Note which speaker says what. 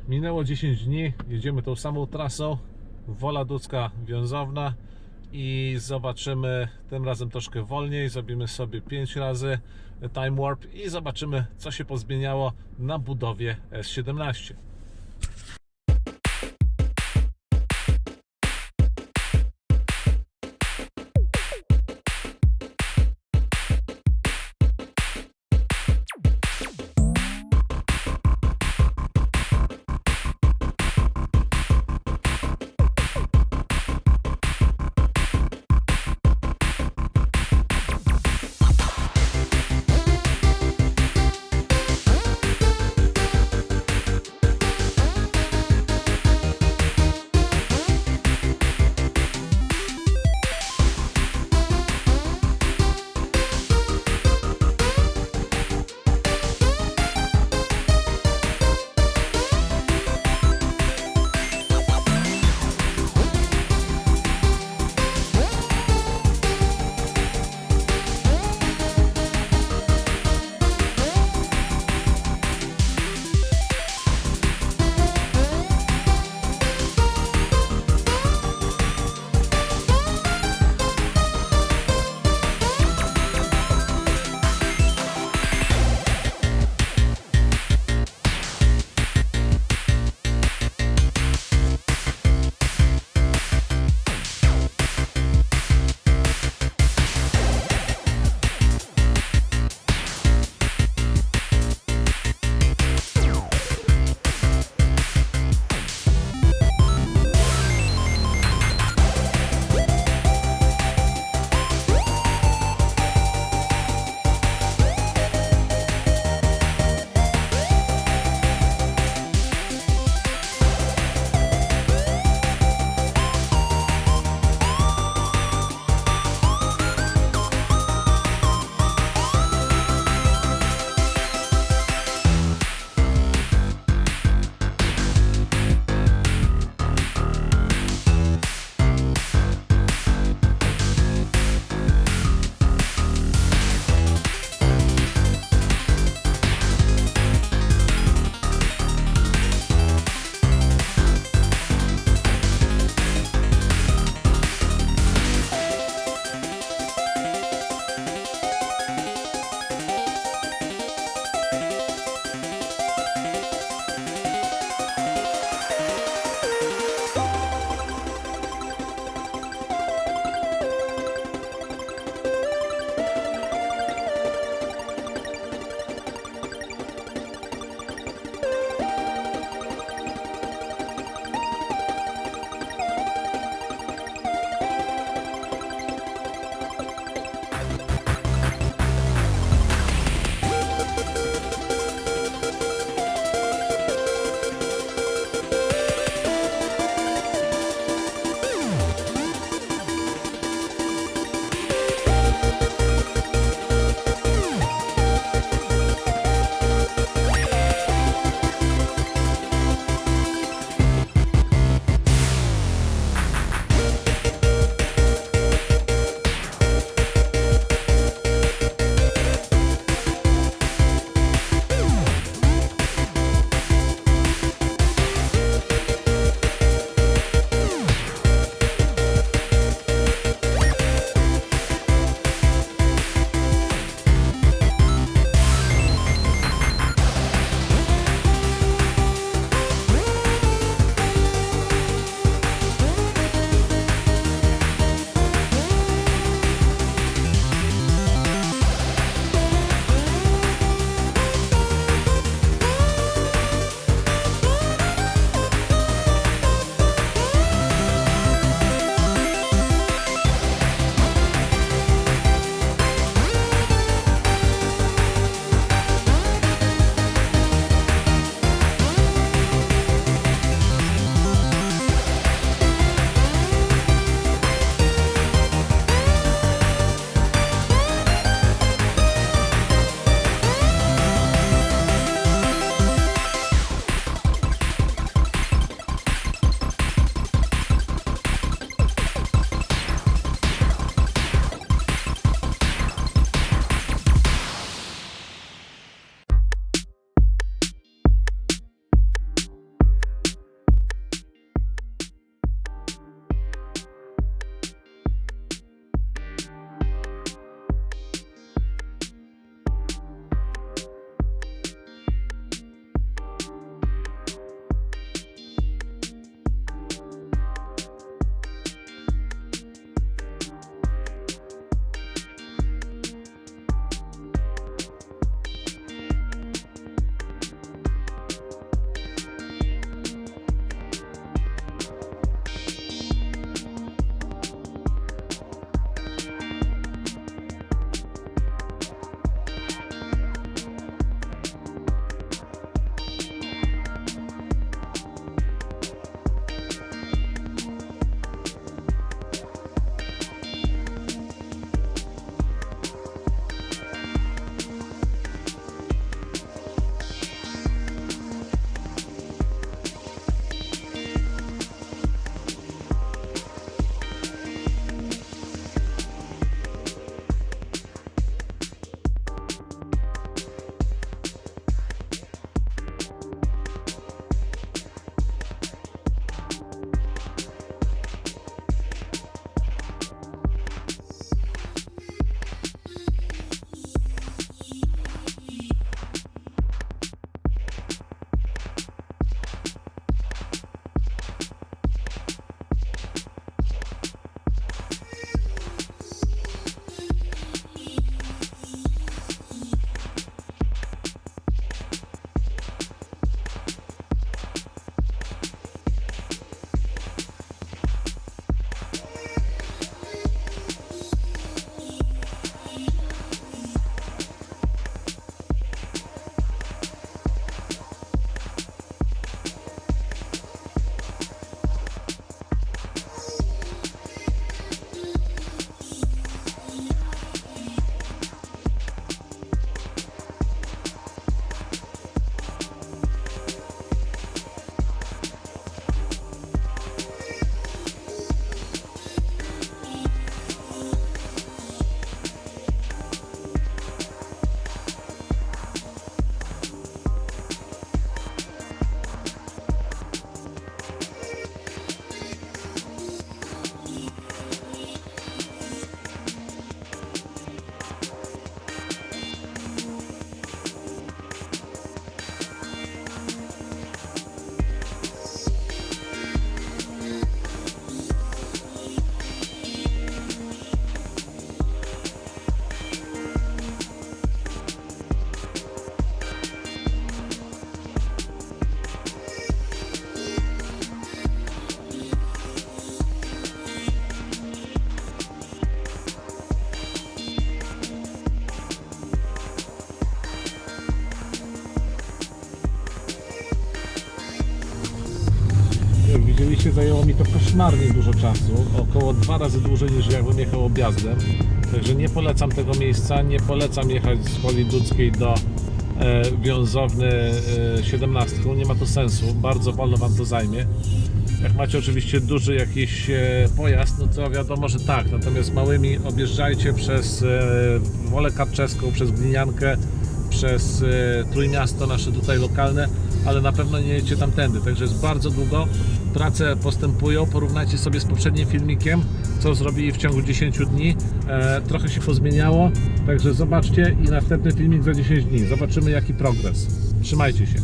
Speaker 1: Minęło 10 dni, jedziemy tą samą trasą, Wola Ducka Wiązowna i zobaczymy, tym razem troszkę wolniej, zrobimy sobie 5 razy time warp i zobaczymy, co się pozmieniało na budowie S17. Osobiście zajęło mi to koszmarnie dużo czasu, około 2 razy dłużej niż jakbym jechał objazdem. Także nie polecam tego miejsca, nie polecam jechać z Woli Duckiej do Wiązowny 17, nie ma to sensu, bardzo wolno Wam to zajmie. Jak macie oczywiście duży jakiś pojazd, no to wiadomo, że tak, natomiast małymi objeżdżajcie przez Wolę Karczeską, przez Gliniankę, przez Trójmiasto nasze tutaj lokalne, ale na pewno nie jedziecie tamtędy, także jest bardzo długo, prace postępują, porównajcie sobie z poprzednim filmikiem, co zrobili w ciągu 10 dni, trochę się pozmieniało, także zobaczcie i następny filmik za 10 dni, zobaczymy jaki progres. Trzymajcie się.